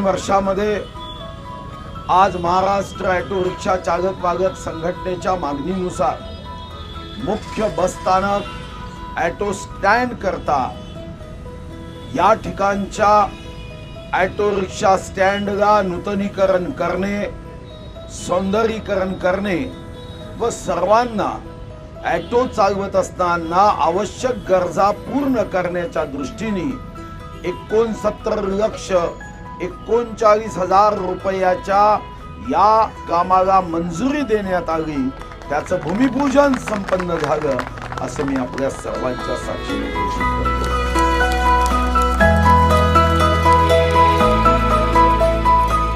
वर्षामध्ये आज Maharashtra auto rickshaw चालक वाहक संघटनेच्या मागणीनुसार मुख्य बसस्थानक ऑटो स्टँड करता या ठिकाणच्या ऑटो रिक्षा स्टँडला नूतनीकरण करणे, सौंदर्यीकरण करणे व सर्वांना ऑटो चालवत असताना आवश्यक गरजा पूर्ण करण्याच्या दृष्टीने 69,39,हजार रुपयाच्या या कामाला मंजुरी देण्यात आली। त्याचं भूमिपूजन संपन्न झालं असं मी आपल्या सर्वांच्या साक्षीने घोषित करतो।